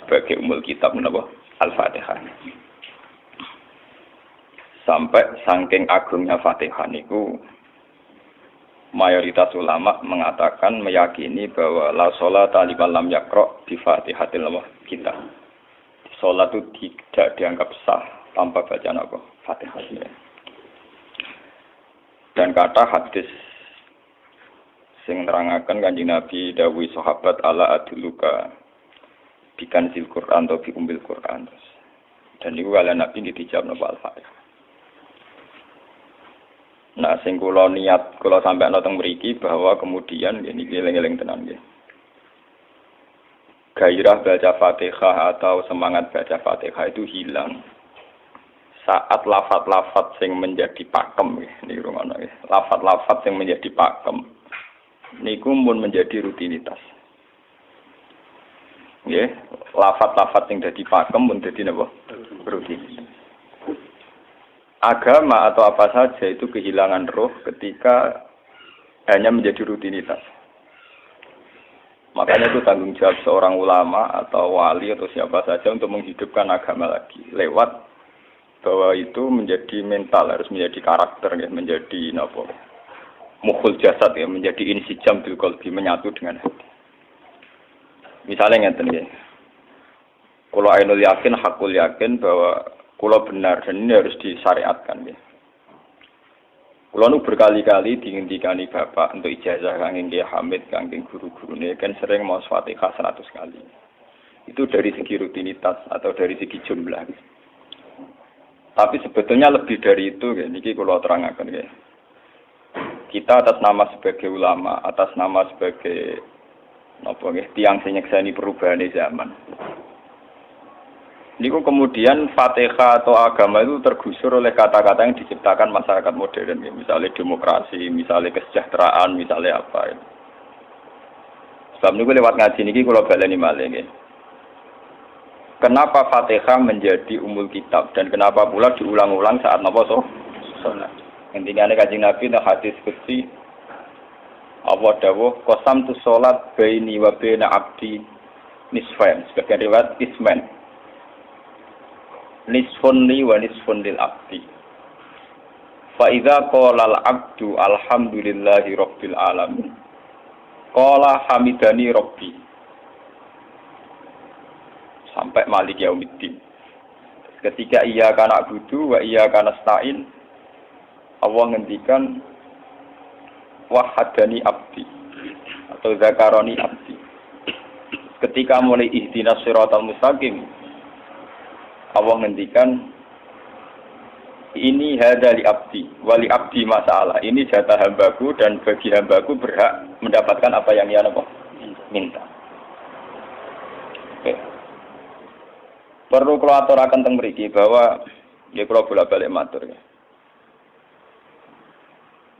sebagai umul kitab menapa Al-Fatihah. Sampai saking agungnya Fatihah niku mayoritas ulama mengatakan meyakini bahwa la sholata liman lam yaqra bi Fatihatil kitab. Salat itu tidak dianggap sah tanpa bacaan apa? Fatihah. Dan kata hadis sing nerangaken Kanjeng Nabi dawuh sahabat ala aduluka bikan sil Quran atau bi umbil Quran. Dan niku kalian Nabi dijawab napa Al-Fatihah. Nah, sing kula niat kula sampai nonton mriki bahwa kemudian ini eling-eling tenan nggih. Gairah baca Fatihah atau semangat baca Fatihah itu hilang saat lafaz-lafaz yang menjadi pakem nggih ngono nggih. Lafaz-lafaz yang menjadi pakem niku mun menjadi rutinitas. Nggih, lafaz-lafaz yang dadi pakem mun dadi napa? Rutinitas. Agama atau apa saja itu kehilangan roh ketika hanya menjadi rutinitas. Makanya itu tanggung jawab seorang ulama atau wali atau siapa saja untuk menghidupkan agama lagi. Lewat bahwa itu menjadi mental, harus menjadi karakter, ya, menjadi mukhul jasad, ya, menjadi insijam bil qalbi, menyatu dengan hati. Misalnya ngeten ya. Kalau ainul yakin, hakul yakin bahwa kulo benar dan ini harus disyariatkan ya. Kulo nu berkali-kali dihentikan bapak untuk ijazah kangge Kiai Hamid, kangge guru-gurune kan sering mau Fatihah 100 kali. Itu dari segi rutinitas atau dari segi jumlah. Tapi sebetulnya lebih dari itu ya, niki kulo terangaken ya. Kita atas nama sebagai ulama, atas nama sebagai napa nggih tiyang sing nyekseni perubahan zaman. Niku kemudian Fatihah atau agama itu tergusur oleh kata-kata yang diciptakan masyarakat modern, ya. Misalnya demokrasi, misalnya kesejahteraan, misalnya apa. Ya. Sebab niku lewat ngaji niki kula baleni malih nggih. Kenapa Fatihah menjadi umul kitab dan kenapa pula diulang-ulang saat napa salat. Intinya Kanjeng Nabi nang hadis qudsi Allah dawuh qasamtu salat baini wa baina abdi nisfain, sebagian riwayat isman. Nisfun li wa nisfun lil abdi. Fa idza qala al abdu alhamdulillahi rabbil alamin. Qala hamidani rabbi. Sampai malik yaumiddin. Ketika ia kana na'budu wa ia kana nasta'in, Allah ngendikan wahadani abdi atau zakaroni abdi. Ketika mulai ihdinas siratal mustaqim, Allah ngendikan ini hadali abdi wali abdi masalah, ini jatah hambaku dan bagi hambaku berhak mendapatkan apa yang ia minta. Oke. Perlu kalau aturaken teng mriki bahwa ya kula bolak-balik matur ya.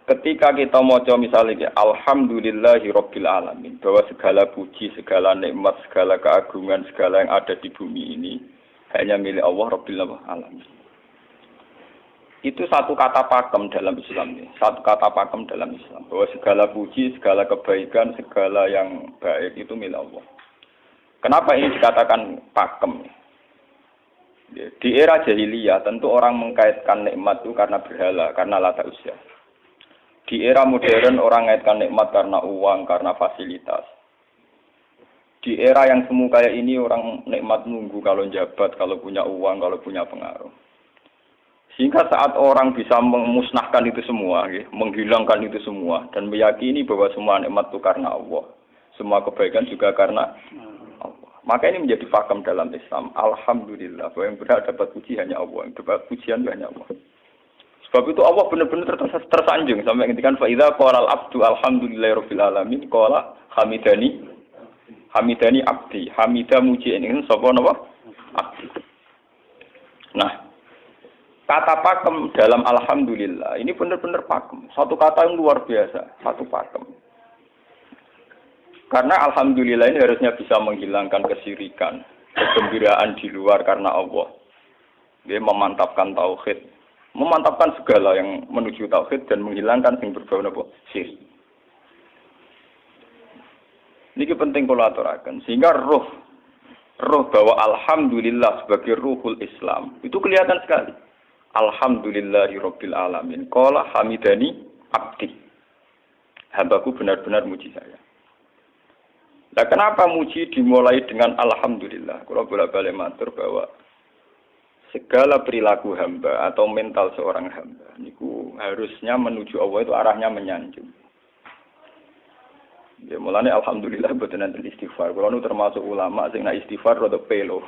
Ketika kita maca misalnya alhamdulillahi rabbil alamin, bahwa segala puji, segala nikmat, segala keagungan, segala yang ada di bumi ini hanya milik Allah Rabbil Alamin. Itu satu kata pakem dalam Islam. Satu kata pakem dalam Islam. Bahwa segala puji, segala kebaikan, segala yang baik itu milik Allah. Kenapa ini dikatakan pakem? Di era jahiliyah tentu orang mengkaitkan nikmat itu karena berhala, karena lata usia. Di era modern orang mengaitkan nikmat karena uang, karena fasilitas. Di era yang semu kayak ini orang nikmat nunggu kalau jabat, kalau punya uang, kalau punya pengaruh. Sehingga saat orang bisa memusnahkan itu semua, menghilangkan itu semua, dan meyakini bahwa semua nikmat itu karena Allah. Semua kebaikan juga karena Allah. Maka ini menjadi pakem dalam Islam. Alhamdulillah, bahwa yang berhak dapat puji hanya Allah, yang dapat pujian hanya Allah. Sebab itu Allah benar-benar tersanjung sampai ngendikan fa idza qala al-abdu alhamdulillahirabbil alamin qala hamidani abdi, hamidah muji ini sapa napa? Abdi. Nah, kata pakem dalam alhamdulillah ini benar-benar pakem. Satu kata yang luar biasa, satu pakem. Karena alhamdulillah ini harusnya bisa menghilangkan kesyirikan, kegembiraan di luar karena Allah. Dia memantapkan tauhid, memantapkan segala yang menuju tauhid dan menghilangkan yang berbau napa? Syirik. Niki penting kula aturaken sehingga roh roh bahwa alhamdulillah sebagai ruhul Islam. Itu kelihatan sekali. Alhamdulillahirabbil alamin. Qala hamidani abdi. Hambaku benar-benar muji saya. Nah, kenapa muji dimulai dengan alhamdulillah? Kalau bolak-balik matur bahwa segala perilaku hamba atau mental seorang hamba niku harusnya menuju Allah itu arahnya menyanjung. Ya mulane alhamdulillah boten enten istighfar. Kulo nu termasuk ulama sing nak istighfar rada pelo.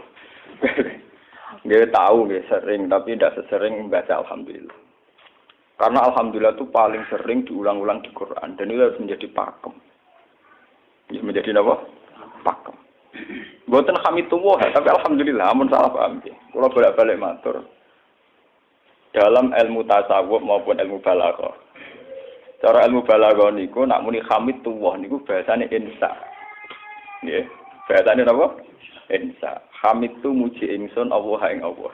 Nggih tahu nggih sering tapi tidak sesering membaca alhamdulillah. Karena alhamdulillah itu paling sering diulang-ulang di Quran dan itu harus menjadi pakem. Ya menjadi apa? Pakem. Mboten hamidullah, tapi alhamdulillah amun salah paham nggih. Kula bolak-balik matur. Dalam ilmu tasawuf maupun ilmu balaghah. Cara ilmu balaghah niku nak muni hamidullah niku bahasane insa. Nggih. Bahasane napa? Insa. Hamid tu muji ingsun Allah ing Allah.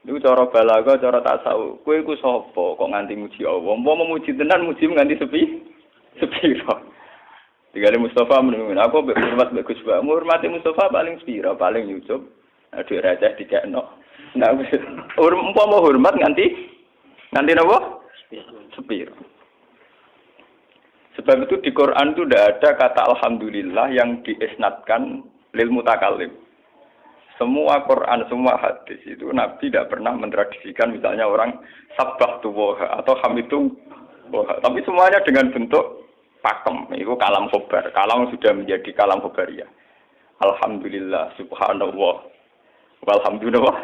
Niku cara balaghah, cara tasawuf. Kowe iku sapa kok nganti muji Allah? Umpama muji tenan muji nganti sepiro. Digale Mustafa menunggu aku hormat mbek Gus Ba. Hormati Mustafa paling sepiro, paling nyucup. Aduh receh dikekno. Nah, umpama hormat nganti napa? Sepiro. Sebab itu di Quran itu tidak ada kata alhamdulillah yang diisnadkan lil mutakallim. Semua Quran, semua hadis itu Nabi tidak pernah mentradisikan misalnya orang sabbahtu wa atau hamidu wa. Tapi semuanya dengan bentuk pakem. Itu kalam khobar. Kalam sudah menjadi kalam khobariyah. Alhamdulillah, subhanallah, walhamdulillah.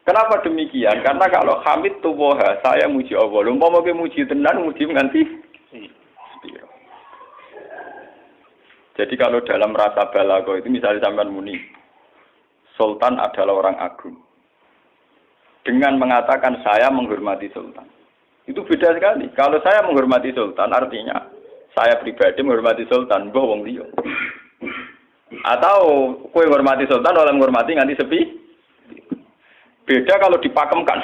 Kenapa demikian? Karena kalau hamid tuwoha, saya muji Allah. Umpama ke muji tenan, muji nganti sepiro. Jadi kalau dalam rasa balaghah itu misalnya sampean muni, Sultan adalah orang agung. Dengan mengatakan saya menghormati Sultan. Itu beda sekali. Kalau saya menghormati Sultan artinya saya pribadi menghormati Sultan, mbah wong liya. Atau kowe menghormati Sultan oleh menghormati nganti sepi. Beda kalau dipakemkan.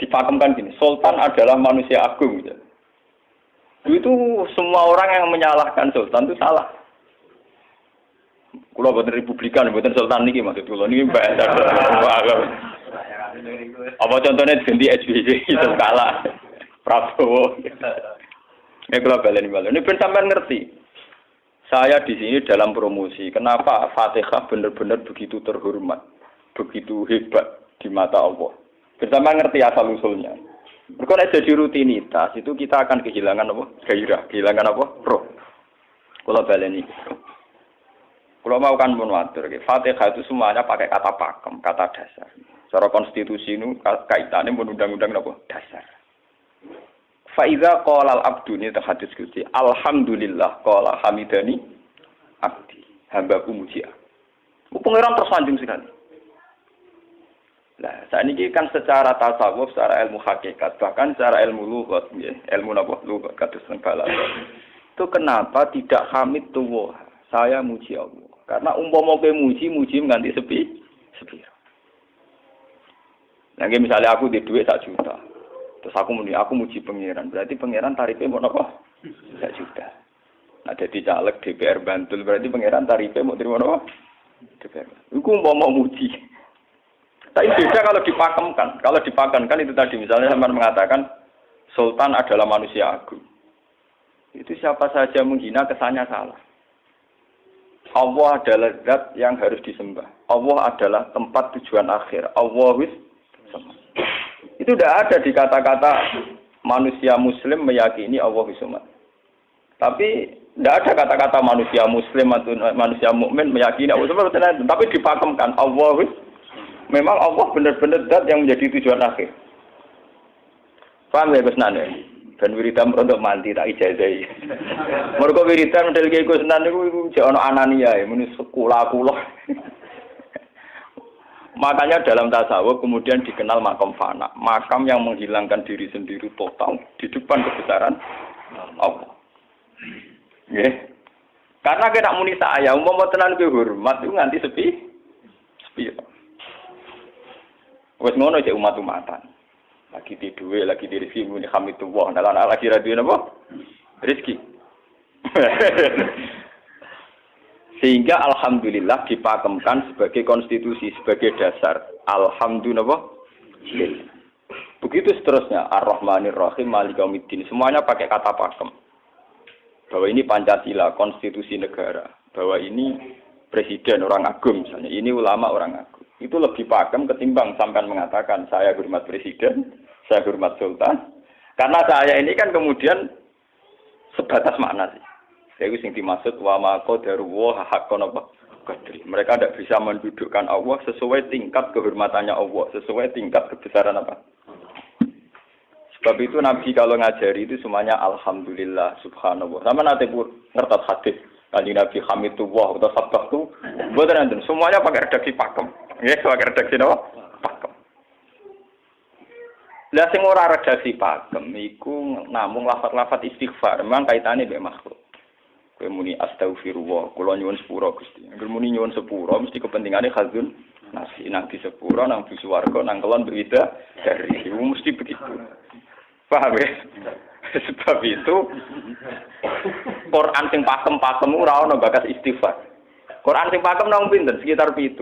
Dipakemkan gini, Sultan adalah manusia agung. Itu semua orang yang menyalahkan Sultan itu salah. Kulo boten republikan, boten Sultan niki maksud kulo niki bahasa. Apa contohnya ganti SBY itu kalah. Prabowo. Kulo baleni. Ini ben sampean ngerti. Saya di sini dalam promosi. Kenapa Fatihah benar-benar begitu terhormat, begitu hebat di mata Allah. Bersama ngerti asal usulnya. Berkona jadi rutinitas itu kita akan kehilangan apa? Gairah, kehilangan apa? Roh. Kalau baleni. Kalau mau kan menwatur, Fatihah itu semuanya pakai kata pakem, kata dasar. Secara konstitusi itu kaitannya undang-undang apa? Dasar. Faiza qala al-abdu ini hadis qudsi. Alhamdulillah qala hamidani abdi. Hambaku muji aku. Pengiran tersanjung sekali. Nah, saat ini kan secara tasawuf, secara ilmu hakikat, bahkan secara ilmu lughat, ilmu napa lughat kados balaghah. Itu kenapa tidak hamid tuwa? Saya muji Allah. Karena umpama kowe muji nganti sepi. Nah, misalnya aku di duit 1 juta. Terus aku muji pangeran. Berarti pangeran tarifnya mau napa? 1 juta. Nah, jadi caleg DPR Bantul berarti pangeran tarifnya mau terima napa? DPR. Iku umpama muji. Tapi beda kalau dipakemkan. Kalau dipakemkan itu tadi misalnya sampean mengatakan Sultan adalah manusia agung. Itu siapa saja menghina kesannya salah. Allah adalah zat yang harus disembah. Allah adalah tempat tujuan akhir. Allah wis. Itu tidak ada di kata-kata manusia muslim meyakini Allah wis. Tapi tidak ada kata-kata manusia muslim atau manusia mukmin meyakini Allah wis. Tapi dipakemkan Allah wis. Memang Allah benar-benar zat yang menjadi tujuan akhir. Paham ya Gus Nan? Dan wiridan untuk mandi tak ijazahi. Mergo wiridan model ki Gus Nan niku jek ana anania ya, muni sekula-kula. Makanya dalam tasawuf kemudian dikenal makam fana, makam yang menghilangkan diri sendiri total di depan kebesaran Allah. Nggih. Karena kita muni saya, umpama tenan ki hormat itu nganti sepi. Wes ngono cek umat-umatan. Lagi di duwe, lagi di rezeki muni hamidullah. Nah, lagi ra duwe napa? Rezeki. Sehingga alhamdulillah dipakemkan sebagai konstitusi, sebagai dasar. Alhamdulillah. Begitu seterusnya. Ar-Rahmanir Rahim, Maliki Yaumiddin. Semuanya pakai kata pakem. Bahwa ini Pancasila, konstitusi negara. Bahwa ini presiden orang agung misalnya. Ini ulama orang agung. Itu lebih pakem ketimbang sampai mengatakan saya hormat presiden, saya hormat sultan. Karena saya ini kan kemudian sebatas makna sih. Itu yang dimaksud wa ma qadaruhu haqqan apa qadri. Mereka tidak bisa mendudukkan Allah sesuai tingkat kehormatannya Allah, sesuai tingkat kebesaran apa. Sebab itu Nabi kalau ngajari itu semuanya alhamdulillah subhanallah. Sama nanti pun ngertos hadis Kanjeng Nabi hamidullah atau sabbahtu. Mboten enten semuanya pakai redaksi pakem. Nggih, pakai redaksi napa? Pakem. Lah sing ora redaksi pakem iku namung lafaz-lafaz istighfar, memang kaitane mbek makhluk. Kowe muni astagfirullah, kula nyuwun sepura Gusti. Angger muni nyuwun sepura mesti kepentingane khazun nasi nang di sepura nang di swarga nang kelon berita dari itu mesti begitu. Paham ya? Sebab itu Quran sing pakem-pakem ora ana bakas istighfar. Quran sing pakem nang pinten sekitar 7.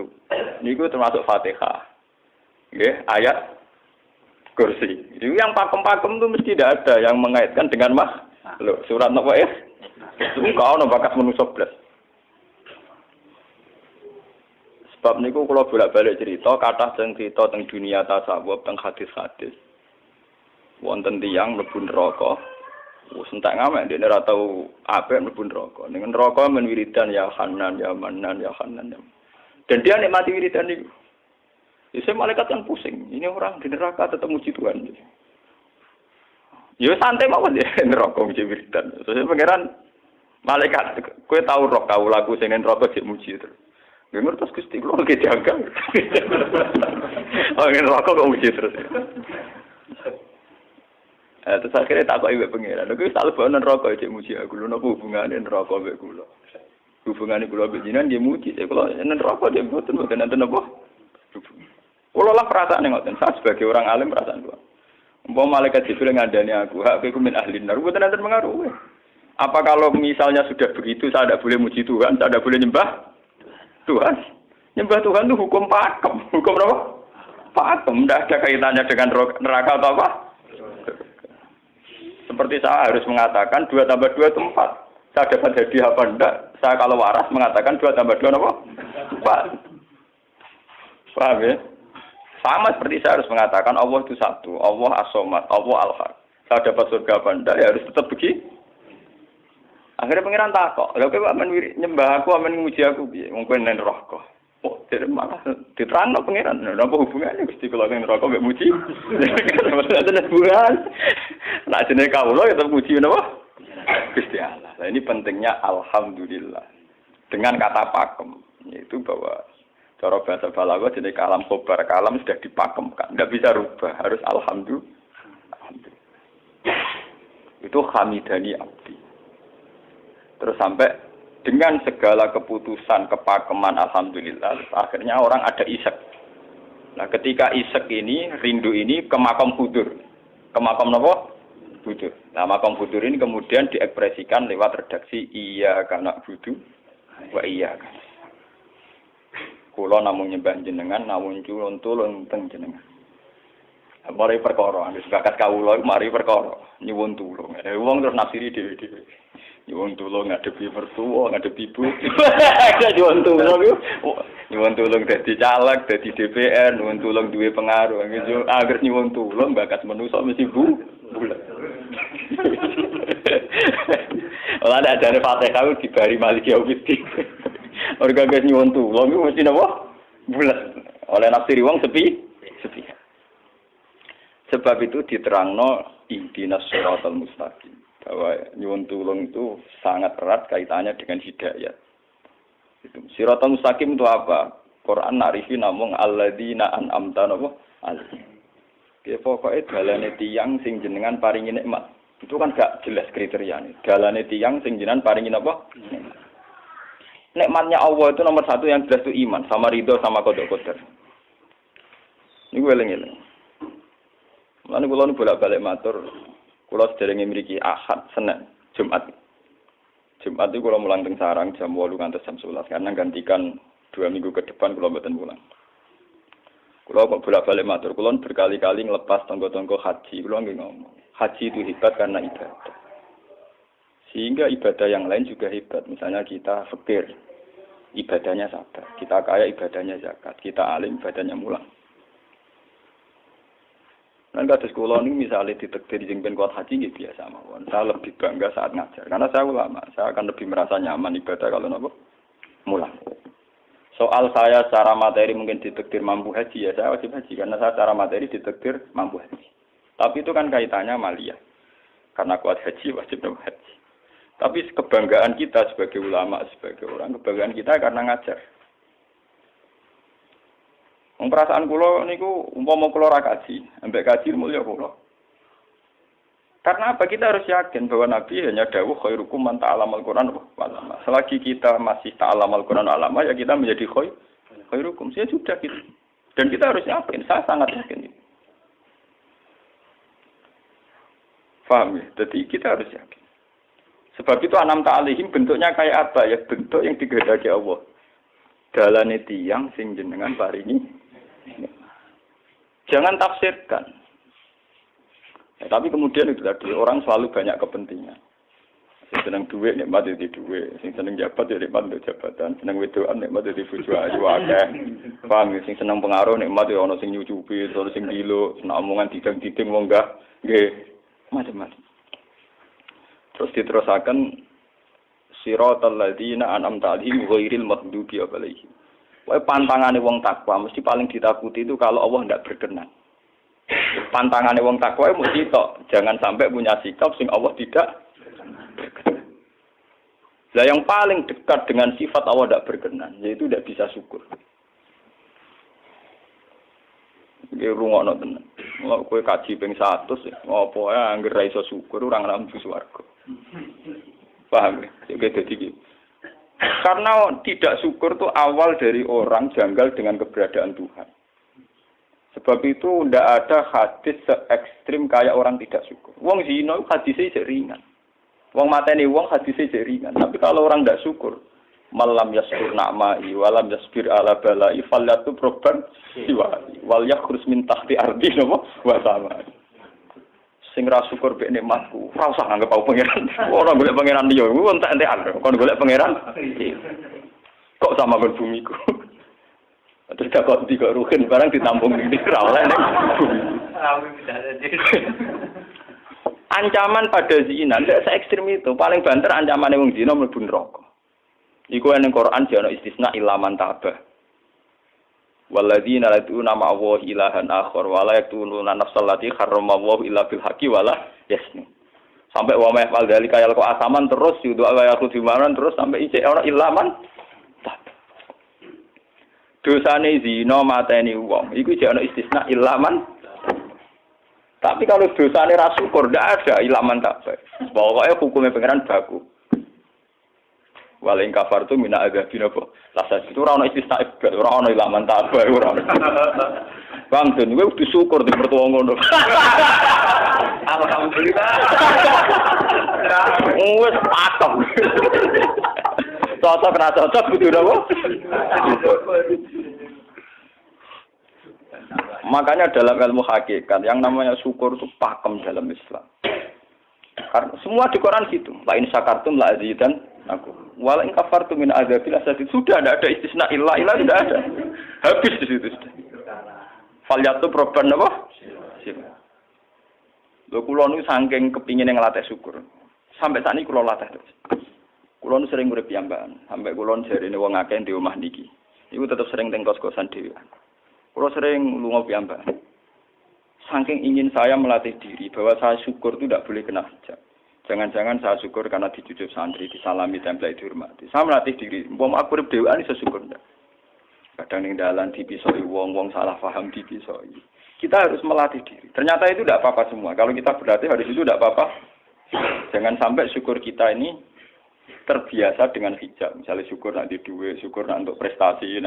Niku termasuk Fatihah. Nggih, ayat kursi. Itu yang pakem-pakem itu mesti tidak ada yang mengaitkan dengan makhluk. Surat napa ya? Kau no bakat manusia belas. Sebab niku kalau bolak-balik cerita, kata cerita tentang dunia tasawuf, tentang hadis-hadis. Wonten tiyang mlebu neraka. Wis entek ngamek dene ora tau apik mlebu neraka. Ning neraka men wiridan ya Hanan ya Manan ya Hanan. Dan dia nikmati wiridan niku. Isa malaikat kan pusing. Ini orang di neraka tetap muji Tuhan. Ya santai mawon ya neraka muji wiridan. Terus pangeran malaikat, kowe tau roh kawulaku sing neraka sik muji terus. Nggih ngertos Gusti kula nggih jaga. Oh neraka kok muji terus. Terus akhirnya tak kok iwek pengiran. Kowe tak lebokno neraka sik muji aku. Lho napa hubungane neraka mek kula? Hubungane kula mek jenengan nggih muji, kula neraka nggih mboten enten apa? Kula lah perasaan ngoten. Saya sebagai orang alim perasaan kula. Umpama malaikat Jibril ngandani aku, hak kowe min ahli neraka mboten enten pengaruh. Apa kalau misalnya sudah begitu saya tidak boleh muji Tuhan, saya tidak boleh nyembah Tuhan? Nyembah Tuhan itu hukum pakem. Hukum apa? Pakem. Tidak ada kaitannya dengan neraka atau apa? Seperti saya harus mengatakan 2 tambah 2 itu 4. Saya dapat hadiah apa enggak? Saya kalau waras mengatakan 2 tambah 2 apa? 4. Paham ya? Sama seperti saya harus mengatakan Allah itu satu. Allah as-somad. Allah al-haq. Saya dapat surga apa enggak? Ya harus tetap begitu. Akhirnya pengiran takok, lha kowe amen nyembah aku, amen nguji aku piye? Wong kowe nang neraka. Oh, jadi malah diterangno pengiran. Napa hubungannya Gusti kula nang neraka mek muji? Ada hubungan. Nah, jenenge kawula ya tetep muji napa? Gusti Allah. Nah, ini pentingnya alhamdulillah. Dengan kata pakem, yaitu bahwa cara bahasa balaghah jenenge kalam khobar, kalam sudah dipakemkan. Enggak bisa rubah, harus alhamdulillah. Itu hamidani abdi. Terus sampai dengan segala keputusan kepakeman alhamdulillah akhirnya orang ada isek. Nah ketika isek ini rindu ini ke makam hudur. Ke makam apa? Hudur. Nah makam hudur ini kemudian diekspresikan lewat redaksi iya kana budu wa iya kana. Kula namung nyembah jenengan namung culun-tulun teng jenengan. Mari perkara, wis bakat kawula mari perkara nyuwun tulung. Wong terus nafsiri dhewe-dhewe. Nyuwun tulung ngadepi mertua, ngadepi ibu. Nyuwun tulung yo. Nyuwun tulung dadi caleg, dadi DPR, nyuwun tulung duwe pengaruh. Agar nyuwun tulung bakat manusa mesti bulat. Ora ada jare Fatihah dibari Maliki Yaumiddin. Orga guys nyuwun tulung yo mesti napa? Bulat. Oleh nafsiri wong sepi. Sebab itu diterangno ihdinas shiratal mustaqim. Bahwa nyuwun tulung itu sangat erat kaitannya dengan hidayat. Itu shiratal mustaqim itu apa? Quran narifi namung alladzina an'amta alaihim. Piye pokoke dalane tiyang sing jenengan paringi nikmat. Itu kan gak jelas kriteriane. Dalane tiyang sing jenengan paringi napa? Nikmatnya Allah itu nomor 1 yang jelas itu iman sama ridho sama qada qadar. Niku eling-eling. Lan kula nu bolak-balik matur, kula sederenge mriki Ahad, Senin, Jumat. Jumat itu kalau mulang teng sarang jam 8 ngantos jam 11 karena gantikan 2 minggu ke depan kalau mboten mulang. Kalau kok bolak-balik matur, kalau berkali-kali ngelepas tonggo-tonggo haji, kalau nggak ngomong. Haji itu hebat karena ibadah. Sehingga ibadah yang lain juga hebat. Misalnya kita fakir, ibadahnya sabar. Kita kaya, ibadahnya zakat. Kita alim, ibadahnya mulang. Dan kados kula ini misalnya ditekdir jengben kuat haji gitu biasa mawon. Saya lebih bangga saat ngajar karena saya ulama. Saya akan lebih merasa nyaman ibadah kalau nopo mulang. Soal saya secara materi mungkin ditekdir mampu haji ya saya wajib haji karena saya secara materi ditekdir mampu haji. Tapi itu kan kaitannya maliyah. Karena kuat haji wajib haji. Tapi kebanggaan kita sebagai ulama, sebagai orang, kebanggaan kita karena ngajar. Perasaan kula niku umpama kula ra kaji, ambek kaji mulya kula. Karena apa? Kita harus yakin bahwa Nabi hanya dawuh khairukum man ta'allamal Qur'an wa 'allama. Selagi kita masih ta'allamal Qur'an wa 'allama ya kita menjadi khairukum. Ya sudah gitu. Dan kita harus yakin, saya sangat yakin itu. Paham ya? Jadi kita harus yakin. Sebab itu anam ta'alihim bentuknya kayak apa ya? Bentuk yang digedaki Allah. Dalane tiyang sing jenengan paringi. Jangan tafsirkan. Ya, tapi kemudian itu tadi orang selalu banyak kepentingan. Sing seneng duit nikmat di duit, sing seneng jabat ya nikmat di jabatan, seneng wedoan nikmat di bojo ayu akeh. Paham sing seneng pengaruh nikmat ya ana sing nyucupi, ana sing gilo, seneng omongan didang-diding wong enggak nggih macam-macam. Terus diterusaken siratal ladzina an'amta 'alaihim ghairil maghdubi 'alaihim. Wae pantangane wong takwa mesti paling ditakuti itu kalau Allah tidak berkenan. Pantangane wong takwa mesti tok, jangan sampai punya sikap sing Allah tidak berkenan. Lah yang paling dekat dengan sifat Allah tidak berkenan yaitu tidak bisa syukur. Iki rungokno tenan. Mau kowe kaji ping 100 ngopo ae anggere ra iso syukur ora ngambu swarga. Paham ya? Oke, jadi karena tidak syukur itu awal dari orang janggal dengan keberadaan Tuhan. Sebab itu tidak ada hadis se-ekstrim kayak orang tidak syukur. Wong zina hadisnya ringan. Wong mateni wong hadisnya ringan. Tapi kalau orang tidak syukur, malam yaskur na'mai, walam yasbir ala balai, falyatu proban siwai, wal yakhrus min tahti ardi wa sama. Sing ra syukur mek nikmatku, ora usah anggap aku pangeran. Ora golek pangeran liya, ku entek-entekan. Kon golek pangeran. Kok sama kon bumiku. Terus kok tiga ruhin barang ditampung di ra oleh nek bumi. Ancaman pada zina ndak se-ekstrem itu. Paling banter ancamane wong zina mlebu neraka. Iku ning Quran jane istisna ilaman tabah. Walladzina lad'una ma'allahi ilahan akhar wa la yaqtuluna nafsal lati harramallahu illa bil haqqi wa la yasnu. Sampai wa ma yafal dzalika yalqa asaman terus yudu wa yakhudhu maran terus sampai ijek ora ilaman. Dosane zina mateni wong iku jek ana istisna ilaman. Tapi kalau dosane ra syukur ndak ada ilaman tak. Pokoke hukume pangeran baku. Waling kafar tu mina adzabin apa? Lasa itu ora ono istisna ibad, ora ono ilaman tabah ora. Bang den kowe kudu syukur di mertua ngono. Alhamdulillah. Wes patok. Cocok ra cocok kudu napa? Makanya dalam ilmu hakikat yang namanya syukur itu pakem dalam Islam. Karena semua di Quran gitu. La in syakartum la azidan aku. Wala in kafartum min adzabil asad. Sudah tidak ada istisna illa tidak ada. Habis di situ sudah. Falyatu proban apa? Lho kula niku saking kepingin ngelatih syukur. Sampai saat ini kula latih terus. Kula nu sering urip piyambakan, sampai kula jarene wong akeh di omah niki. Iku tetep sering teng kos-kosan dhewe. Kula sering lunga piyambakan. Saking ingin saya melatih diri bahwa saya syukur itu tidak boleh kena hijab. Jangan-jangan saya syukur karena dicucuk santri, disalami, tempel, dihormati. Saya melatih diri. Umpama aku urip dhewean iso syukur ndak. Kadang ning dalan dipisoi wong-wong salah paham dipisoi. Kita harus melatih diri. Ternyata itu tidak apa-apa semua. Kalau kita berlatih hari itu tidak apa-apa. Jangan sampai syukur kita ini terbiasa dengan hijab. Misalnya syukur nak di duit, syukur nak untuk prestasi,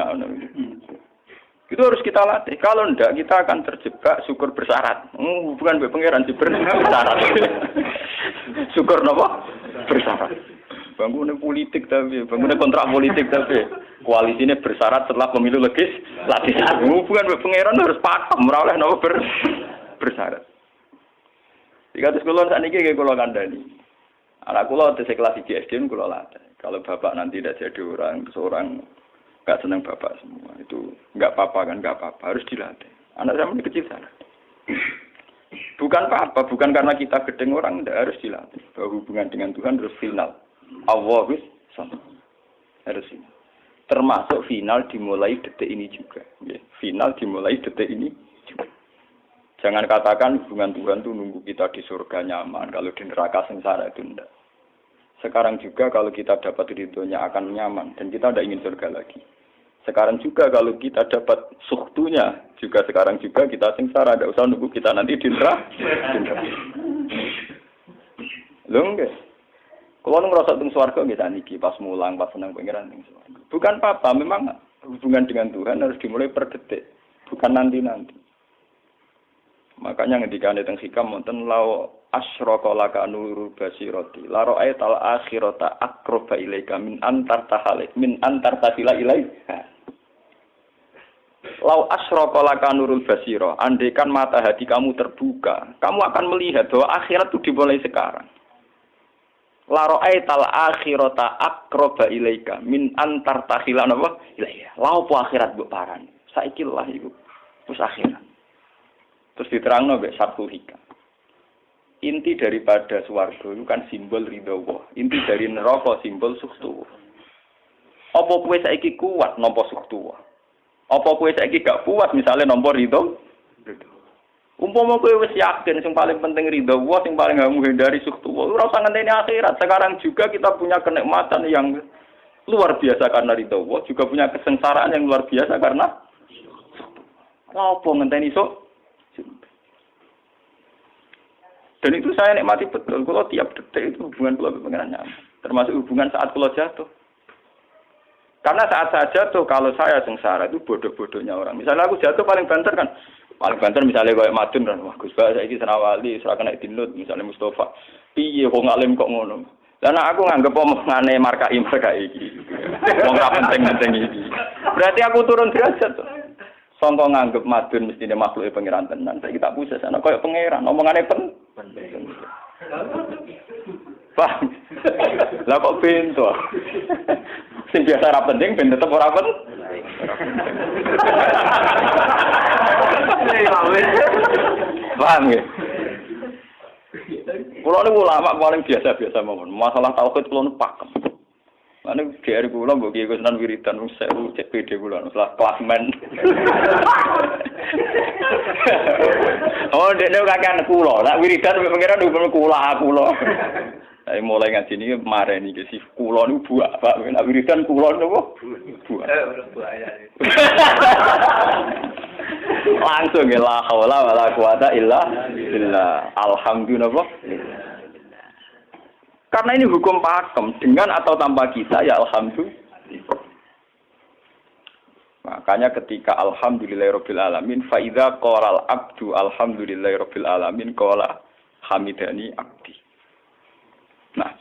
itu harus kita latih. Kalau enggak, kita akan terjebak syukur bersyarat. Bukan pangeran sih bersyarat. Syukur apa? Bersyarat. bangunnya politik tapi, bangunnya kontrak politik tapi, koalisinya bersyarat setelah pemilu legislatif. Bukan pangeran harus pakem, oleh nopo bersyarat. Jika terus kulon saat ini kayak kulon kandani, anak kulon tes kelas IGSD kulon latih. Kalau bapak nanti tidak jadi seorang nggak senang bapak semua itu nggak apa-apa kan, nggak apa-apa, harus dilatih. Anak saya masih kecil sana. Bukan apa-apa, bukan karena kita gedeng orang, tidak harus dilatih. Bahwa hubungan dengan Tuhan harus final. Allahus sama. Harus final. Termasuk final dimulai detik ini juga. Ya, final dimulai detik ini juga. Jangan katakan hubungan Tuhan itu nunggu kita di surga nyaman. Kalau di neraka sengsara itu tidak. Sekarang juga kalau kita dapat ridhonya akan nyaman. Dan kita tidak ingin surga lagi. Sekarang juga kalau kita dapat suhtunya, juga sekarang juga kita sengsara, tidak usah nunggu kita nanti di neraka. Lho nggih. Kalau ngerasa teng swarga nggih saniki pas mulang, pas senang pengiran teng swarga. Bukan apa, memang hubungan dengan Tuhan harus dimulai per detik, bukan nanti-nanti. Makanya ngendikane teng hikam wonten law asyraka laka nurul basirati la ra'aital akhirata aqraba ilaika min antar tasila ilaika. Lau asyraka laka nurul basira, andaikan mata hati kamu terbuka, kamu akan melihat bahwa akhirat itu dimulai sekarang. La ra'aital akhirata aqraba ilaika min antar tasila ilaika. Lau po akhirat mbok parani. Saiki lah iku wis akhirat. Terus diterangno mbek Sabtu Hikam. Inti daripada swarga itu kan simbol ridho Allah. Inti dari neraka simbol suktu. Apa kowe saiki kuat nampa suktu? Apa kowe saiki gak kuat misalnya nampa ridho? Umpama kowe wis yakin sing paling penting ridho Allah, sing paling kamu hindari suktu. Ora usah ngenteni akhirat. Sekarang juga kita punya kenikmatan yang luar biasa karena ridho Allah, juga punya kesengsaraan yang luar biasa karena suktu. Apa ngenteni sok? Dan itu saya nikmati betul. Kalau tiap detik itu hubungan kalau pengen nyaman. Termasuk hubungan saat kalau jatuh. Karena saat saya jatuh, kalau saya sengsara itu bodoh-bodohnya orang. Misalnya aku jatuh paling banter kan. Paling banter misalnya kayak Madun kan. Wah Gus Ba, saya ini Senawali, serah kena dinut. Misalnya Mustafa. Piye kok ngalim kok ngono. Dan aku nganggep omongane markai iki. Wong ra penting-penting iki. Berarti aku turun derajat tuh. Sangka nganggep Madun mestine makhluke pangeran tenan. Saiki tak puses ana koyo pangeran, omongane penting. Pak. Lah kok pintu. Sing biasa ora penting ben tetep ora penting. Paham ya? Kulo niku ulama paling biasa-biasa mawon. Masalah tauhid kulo nu pakem. Ane GR kula mbok Ki Gusnan wiridan wis sewu cek PD kula setelah klasmen. Oh, dekne kakean kula. Nek wiridan pengiran hukum kula. Saya mulai ngaji niki mareni ki si kula niku buak, Pak. Nek wiridan kula niku buak. Langsung ya la haula wala quwata illa billah. Alhamdulillah. Karena ini hukum pakem, dengan atau tanpa kita ya alhamdulillah. Makanya ketika alhamdulillahirabbil alamin fa idza qala al abdu alhamdulillahirabbil alamin qala hamidani abdi. Nah,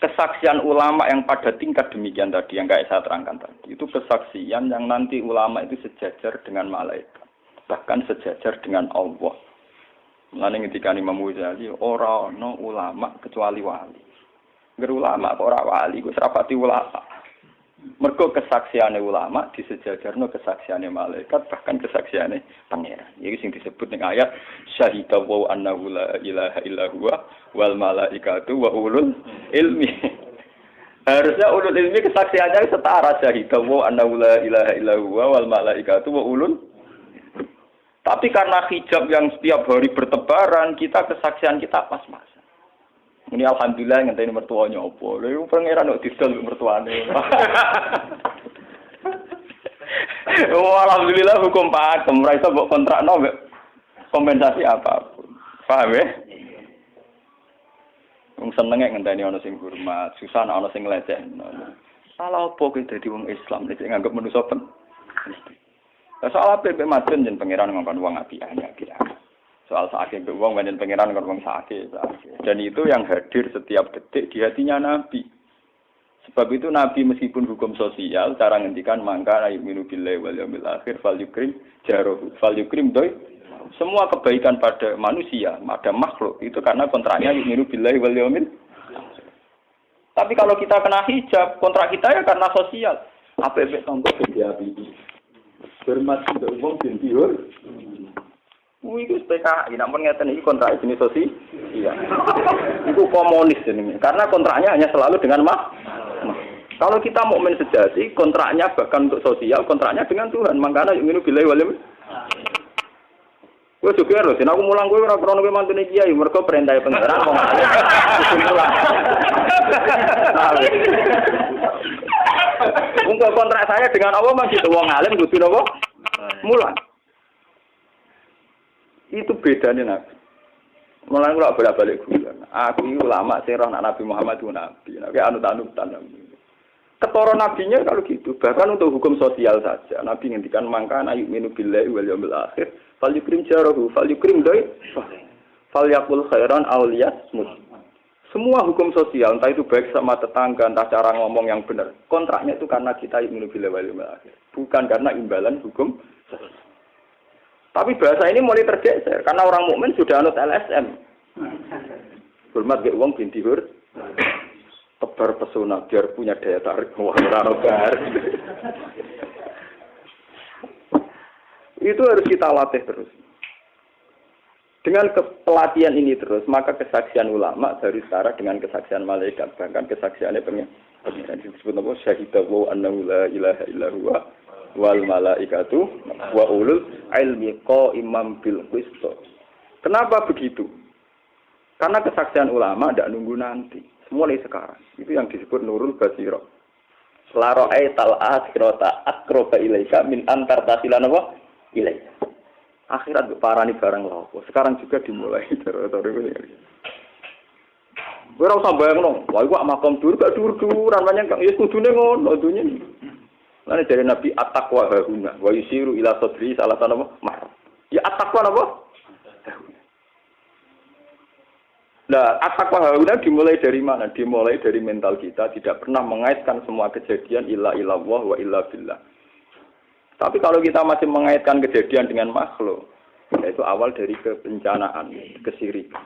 kesaksian ulama yang pada tingkat demikian tadi yang kayak saya terangkan tadi, itu kesaksian yang nanti ulama itu sejajar dengan malaikat, bahkan sejajar dengan Allah. Mulane ketika Imam Ghazali ora ana ulama kecuali wali. Ngger ulama kok ora wali, kok serapati ulama. Mergo kesaksiane ulama disejajarno kesaksiane malaikat, bahkan kesaksiane pangeran. Iki sing disebut ning ayat syahida wa annahu la ilaha illa huwa wal malaikatu wa ulul ilmi. Harusnya ulul ilmi kesaksiannya setara syahida wa annahu la ilaha illa huwa wal malaikatu wa ulul. Tapi karena hijab yang setiap hari bertebaran, kita kesaksian kita pas-pasan. Ini alhamdulillah ngenteni mertuanya opo. Lha iku pangeran kok didol mertuane. Oh alhamdulillah hukum pakem, ora iso mbok kontrakno mbek kompensasi apapun. Paham ya? Wong senenge ngenteni ana sing hormat, susah ana sing nglecehno. Salah opo kowe dadi wong Islam nek nganggep manusa pen. Soal apa yang Madun dan pangeran ngomong uang apian. Soal sakit uang dan pangeran ngomong sakit. Dan itu yang hadir setiap detik di hatinya Nabi. Sebab itu Nabi meskipun hukum sosial, cara ngendikan mangka yu'minu billahi wal yaumil akhir fal yukrim jarohu fal yukrim doi. Semua kebaikan pada manusia, pada makhluk itu karena kontraknya yu'minu billahi wal yaumil. Tapi kalau kita kena hijab, kontrak kita ya karena sosial. Apa-apa contoh dia ini. Hormat untuk umum dan diur. Itu PKI, namun ngeten ini kontrak jenis sosial. Iya. Itu komunis ini. Karena kontraknya hanya selalu dengan Kalau kita mukmin sejati, kontraknya bahkan untuk sosial, kontraknya dengan Tuhan. Makanya yu'minu billahi wal yaumil. Gue juga harus, aku mulang gue ora krono mantune kiai, mergo perintah pangeran wong alim. Untuk kontrak saya dengan Allah masih wong alim kudu napa? Mulang. Itu bedanya Nabi. Mulai kula bolak-balik guyon. Aku iki ulama sing roh Nabi Muhammad itu nabi. Nek anut-anutan nabi. Ketara nabinya kalau gitu, bahkan untuk hukum sosial saja. Nabi ngendikan mangkana yu'minu billahi wal yaumil akhir, fal yukrim jarahu, fal yukrim doi, fal yaqul khairan aw liyasmut. Semua hukum sosial, entah itu baik sama tetangga, entah cara ngomong yang benar. Kontraknya itu karena kita yu'minu billahi wal yaumil akhir, bukan karena imbalan hukum sosial. Tapi bahasa ini mulai tergeser karena orang mukmin sudah anut LSM. Hormat ke wong binti hur. Tebar pesona biar punya daya tarik wah Itu harus kita latih terus. Dengan pelatihan ini terus, maka kesaksian ulama dari setara dengan kesaksian malaikat, bahkan kesaksiannya pengiran disebut apa? Syahidahu annahu la ilaha illa huwa wal malaikatu wa ulul ilmi qaimam bil qist. Kenapa begitu? Karena kesaksian ulama tidak nunggu nanti, mulai sekarang. Itu yang disebut nurul basirah. La ra'aital akhirata aqraba ilaika min antar tasilan apa? Ilaika. Akhirat parani barang lapo. Sekarang juga dimulai dari ini. Ora usah bayangno, wah iku makom dur gak dur-duran banyak kang ya kudune ngono dunya. Lan dari Nabi at-taqwa hauna wa yusiru ila sadri salah tanapa mar. Ya at-taqwa napa? Nah, at-taqwa hauna dimulai dari mana? Dimulai dari mental kita, tidak pernah mengaitkan semua kejadian illa illallah wa illa billah. Tapi kalau kita masih mengaitkan kejadian dengan makhluk, itu awal dari kebencanaan, kesirikan.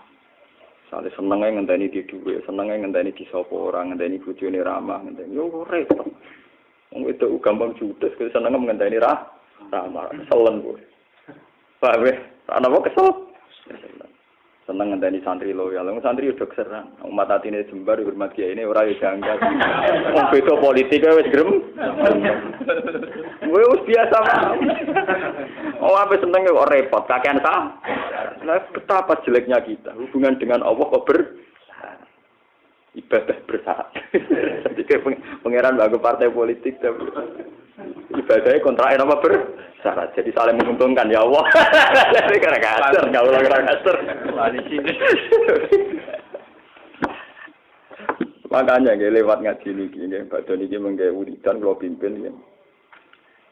Misalnya senengnya ngenteni di duwe, senengnya ngenteni di sapa orang, ngenteni bojone ramah, ngenteni yo repot. Wong itu gampang judes, senengnya ngenteni ramah, keselen kowe. Paham ya? Ana apa kesel? Seneng ngenteni santri loyal. Wong santri udah keserang. Umat atine jembar hormat kiai ini ora yo janggal. Wong beda politik wis grem. Wis biasa. Oh apa seneng kok repot, kakean ta? Lah betapa jeleknya kita. Hubungan dengan Allah kok ibadah bersyarat. Jadi pangeran bagi partai politik tapi ibadahnya kontraknya apa bersyarat. Jadi saling menguntungkan ya Allah. Jadi karena kasar, nggak ulang kasar. Makanya lewat ngaji ini, badan ini menggawe wiridan kalau pimpin ya.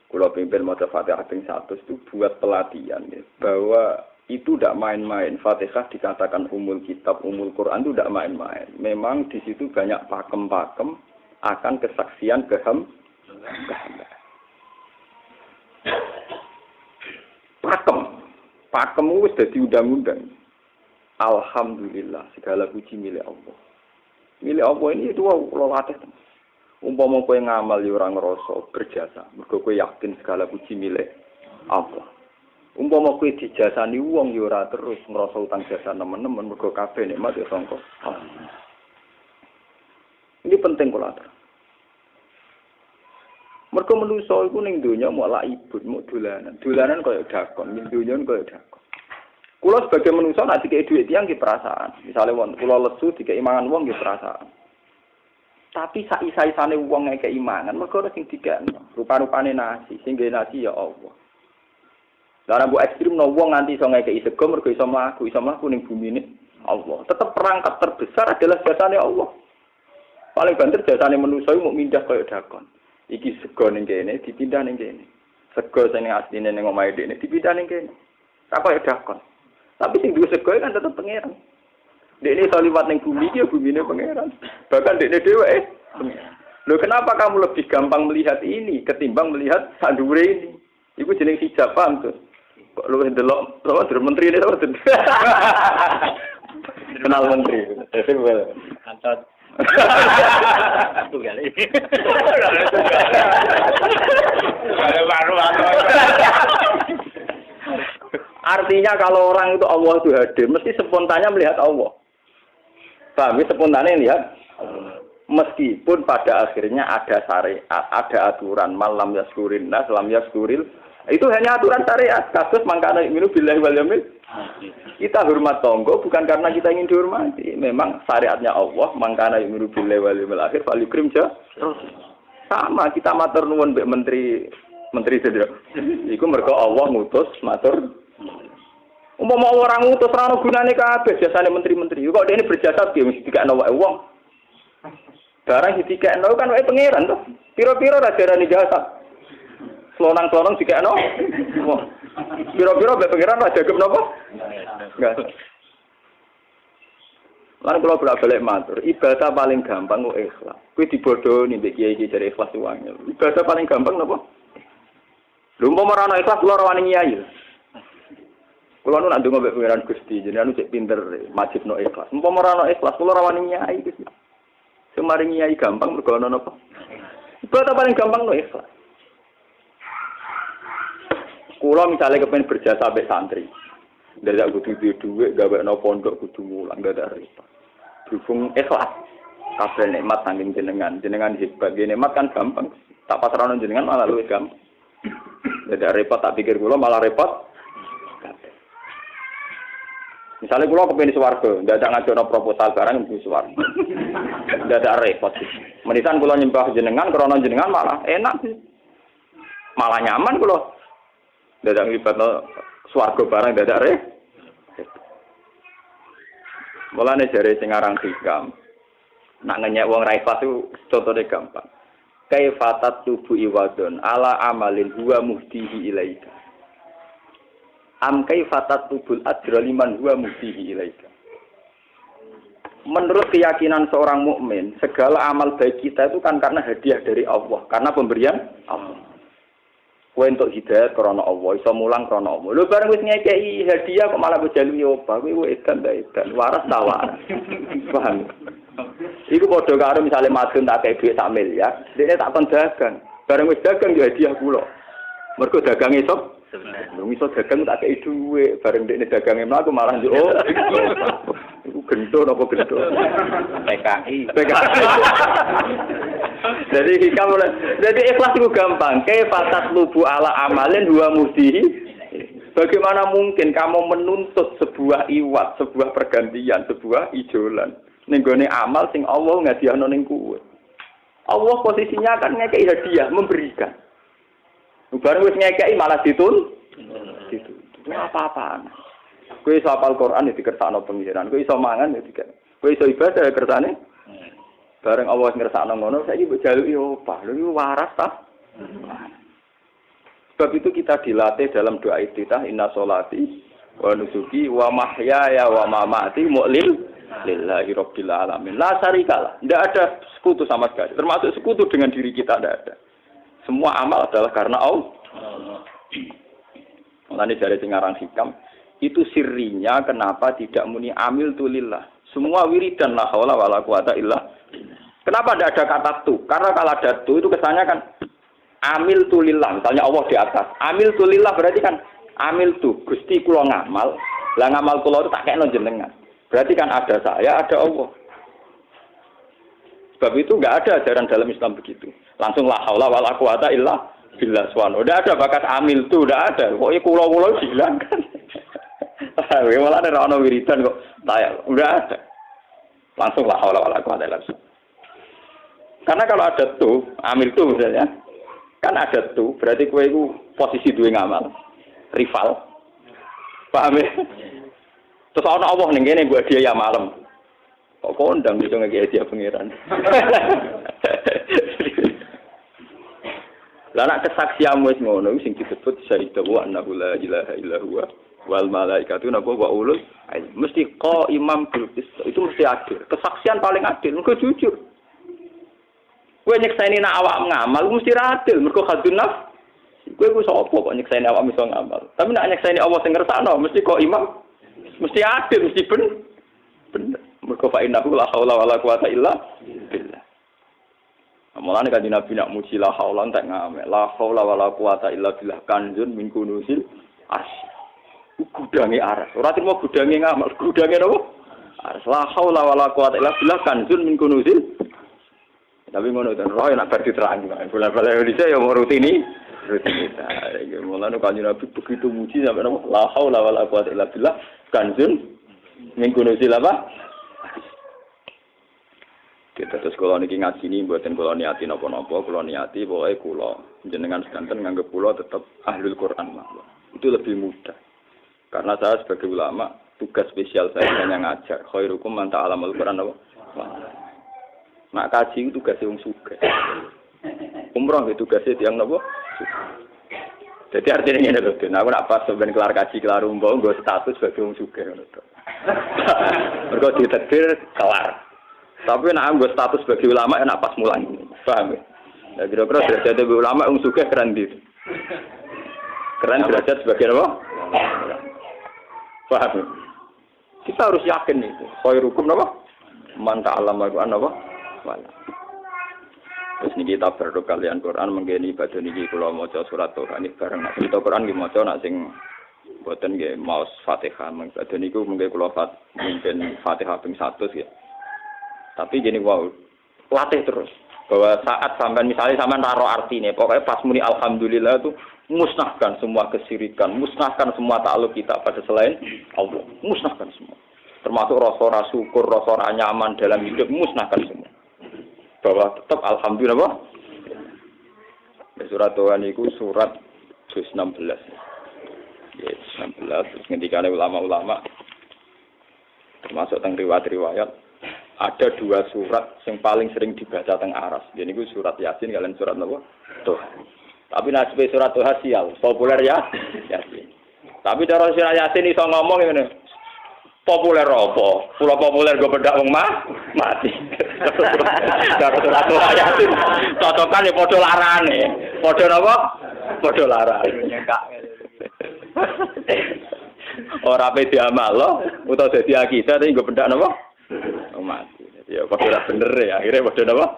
Kalau pimpin maca Fatihah ping 100 itu buat pelatihan ya, bahwa itu tidak main-main. Fatihah dikatakan umul kitab, umul Quran itu tidak main-main. Memang di situ banyak pakem-pakem akan kesaksian kehambaan. Pakem itu sudah diundang-undang. Alhamdulillah, segala puji milik Allah. Milik Allah ini itu Allah latih. Umpama kowe ngamal ya ora ngrasa berjasa, mergo kowe yakin segala puji milik Allah. Umpama kowe dijasani wong ya ora terus ngrasa utang jasa nemen-nemen mergo kabeh nikmat ya sangka Allah. Ini penting kula atur. Mergo manusa iku ning donya mau laibun, mau dolanan. Dolanan kaya dakon, ning donya kaya dakon. Kula sebagai manusa nek dikek dhuwit tiyang nggih perasaan. Misale wong kula lesu dikek mangan wong nggih perasaan. Tapi saisa-isane wong ngekek imangan mergo sing dikekno rupa-rupane nasi sing ngene nasi ya Allah. Lah mbok ekstrem no wong nganti iso ngekeki sego mergo iso mlaku ning bumine Allah. Tetep perangkat terbesar adalah jasane Allah. Paling banter jasane manusa iku mung mindah kaya dakon. Iki sego ning kene dipindah ning kene. Sego sing asline ning omahe dhekne dipindah ning kene. Tak kaya dakon. Tapi sing duwe sego kan tetep pangeran. Dekne iso liwat ning bumi iki ya bumine pangeran. Bahkan dekne dhewe pangeran. Loh kenapa kamu lebih gampang melihat ini ketimbang melihat sadure ini? Iku jeneng hijab paham tuh. Kok lu ndelok menteri ini apa? Kenal menteri. Kantor. Tunggal ini. Artinya kalau orang itu Allah itu hadir, mesti spontannya melihat Allah. Paham? Spontannya lihat. Meskipun pada akhirnya ada syariat, ada aturan malam yaskurin nas, lam yaskuril. Itu hanya aturan syariat. Kasus mangkana minu billahi wal yaumil. Kita hormat tonggo bukan karena kita ingin dihormati. Memang syariatnya Allah, mangkana minu billahi wal yaumil akhir fal yukrim ja. Sama kita matur nuwun mbek menteri sedaya. Iku mergo Allah ngutus matur. Umpama orang ngutus ora ono gunane kabeh jasane menteri-menteri. Kok dene berjasa piye mesti dikakno wae wong. Barang dikekno kan wae pangeran to. Piro-piro ra darani jasa. Slonang-slonang dikekno. Piro-piro mbek pangeran ra jagep napa? Enggak. Lan kula bolak-balik matur, ibadah paling gampang kok ikhlas. Kuwi dibodoni mbek kiai-kiai dari ikhlas uangnya. Ibadah paling gampang napa? Lho umpama ora ana ikhlas kula ora wani nyai. Kula nu nak ndonga mbek pangeran Gusti, jenengan cek pinter majibno ikhlas. Umpama ora ana ikhlas kula ora wani nyai Gusti. Semaring nyai gampang mergo ana napa? Ibadah paling gampang no ikhlas. Kula misalnya kepen berjasa sampai santri. Dadak kudu duwe gawekno pondok kudu mulang dadak repot. Berhubung ikhlas. Kabeh nikmat saking jenengan hebat. Nikmat kan gampang. Tak pasrahno jenengan malah luwih gampang. Dadak repot tak pikir kula malah repot. Misalnya kula kepengin swarga, dadak ngajono proposal barang mlebu swarga. Dadak repot. Menisan kula nyembah jenengan krana jenengan malah enak sih. Malah nyaman kula. Dadak nglibatno swarga barang dadak repot. Mulane jare sing aran hikam. Nak ngenyek wong ra ikhlas itu contone gampang. Kaifatat tubu iwadon ala amalin huwa muhdihi ilaika. Am kaifatat tubul ajra liman huwa muhdihi ilaika. Menurut keyakinan seorang mukmin, segala amal baik kita itu kan karena hadiah dari Allah, karena pemberian Allah. Kowe entuk hidayah karena Allah, iso mulang karena Allah. Lho bareng wis ngekeki hadiah kok malah bojalu yo apa? Kowe edan ta edan, waras ta waras. Paham? Iku padha karo misale madun tak kei dhuwit 1 miliar, dene tak kon dagang. Bareng wis dagang yo hadiah kula. Mergo dagang esuk iso dagang tak kei dhuwit, bareng dekne dagange mlaku malah yo iku gento napa gento. PKI. Jadi ikhlas itu gampang. Kaifatat lubu ala amalin huwa muhdihi. Bagaimana mungkin kamu menuntut sebuah iwat, sebuah pergantian, sebuah ijolan ning gone amal sing Allah ngadiahno ning kowe. Allah posisinya kan ngekeki hadiah, memberikan. Bareng wis ngekeki malah ditun. Itu apa-apaan. Kowe iso hafal Quran ya dikersakno pengiran, kowe iso mangan ya dikek. Kowe iso ibadah ya kersane. Bareng Allah ngersakno ngono, saiki mbok jaluki opah. Lho iki waras ta? Sebab itu kita dilatih dalam doa iftitah inna sholati wa nusuki wa mahyaya wa mamati lillahi rabbil alamin. La syarikalah. Tidak ada sekutu sama sekali. Termasuk sekutu dengan diri kita tidak ada. Semua amal adalah karena Allah. Mulane dari singarang hikam itu sirrinya kenapa tidak muni amil tu lillah. Semua wiridan la haula wala quwata illa. Kenapa tidak ada kata tu? Karena kalau ada tu itu kesannya kan amil tu lillah. Misalnya Allah di atas. Amil tu lillah berarti kan amil tu Gusti kula ngamal. Lah ngamal kula itu tak kekno jenengan. Berarti kan ada saya, ada Allah. Sebab itu enggak ada ajaran dalam Islam begitu. Langsung la haula wala quwata illa billah subhanahu. Udah ada bakat amil tu, udah ada. Pokoknya kula-kula dihilangkan. Malah ada ono wiridan kok. Udah ada. Langsung la haula wala quwata illa billah. Karena kalau ada tuh, amil tuh misalnya, kan ada tuh, berarti kowe iku posisi duwe ngamal, rival. Paham ya? Terus ana Allah ning kene gua dia ya malam. Kok kondang iso ngeki dia pangeran. Lah nek kesaksian wis ngono sing disebut syahidu wa annahu la ilaha illa huwa wal malaikatu napa wa ulul mesti imam bil qist itu mesti adil. Kesaksian paling adil, engko jujur. Kowe nyekseni nak awak ngamal mesti ra adil, mergo khadun nafs. Kowe ku sapa kok nyekseni awak iso ngamal. Tapi nak nyekseni Allah sing ngersakno mesti kok imam mesti adil, mesti bener. Mergo fa innahu la haula wala quwata illa billah. Mulane kanjeng Nabi nak muji la haula entek ngamek. La haula wala quwata illa billah kanjun min kunusil asy. Gudange aras. Ora trimo gudange ngamal, gudange napa? Aras. La haula wala quwata illa billah kanjun min kunusil. Tapi ngono ten roh nak bar diterangi. Bola-bola Indonesia ya mau rutinitas. Iki mulane kanjeng Nabi begitu muji sampai napa? La haula wala quwata illa billah kanjun min kunusil apa? Kita terus kalau niki ngaji ini buatin kalau niati nopo-nopo, kalau niati pokoknya kulo jenengan sekanten nganggep kulo tetap ahlul Quran lah. Itu lebih mudah. Karena saya sebagai ulama tugas spesial saya hanya ngajar. Khairukum man ta'allamul Quran apa? Nak kaji itu tugasnya wong sugih. Umroh itu tugasnya tiyang napa? Jadi artinya ngene lho, aku nak pas sampeyan kelar kaji kelar umroh nggo status sebagai wong sugih ngono to. Mergo ditakdir kelar. Tapi nek anggo status sebagai ulama enak pas mulang. Paham ya? Lah kira-kira derajat sebagai ulama wong sugih keren ndi? Keren derajat sebagai apa? Paham ya? Kita harus yakin itu. Khairukum napa? Man ta'allama Al-Qur'an apa? Wala. Terus niki kita berdoa kalian Quran menggeni ibadah niki kula maca surat Toha niki bareng nek kita Quran nggih maca nek sing boten nggih maos Fatihah mengko niku mengke kula mimpin Fatihah ping 100 ya. Tapi gini wow, latih terus. Bahwa saat sampai misalnya sampai naruh artinya, pokoknya pas muni alhamdulillah itu musnahkan semua kesyirikan, musnahkan semua takluk kita pada selain Allah, musnahkan semua. Termasuk rasa syukur, rasa nyaman dalam hidup, musnahkan semua. Bahwa tetap alhamdulillah. Surat Tuhan itu surat 16. Ya, 16. Terus ketika ulama-ulama termasuk tentang riwayat-riwayat. Ada 2 surat yang paling sering dibaca teng aras. Jadi itu surat Yasin kalian surat apa? Toha. Tapi nasib surat Toha sial, populer ya Yasin. Tapi cara surat Yasin iso ngomong ngene. Populer apa? Pulau populer gue bedak wong mati. Cara surat Toha Yasin cocokan ya padha larane. Padha napa? Padha larane. Ora pe diamal lo, utawa dadi akidah tapi gue bedak napa? Mati. Ya padha bener ya, akhirnya padha napa?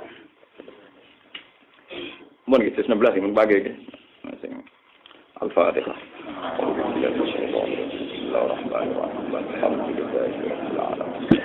Mun gitu 16 mun pagi iki. Sing Al-Fatihah. Bismillahirrahmanirrahim. Alhamdulillahirabbil alamin.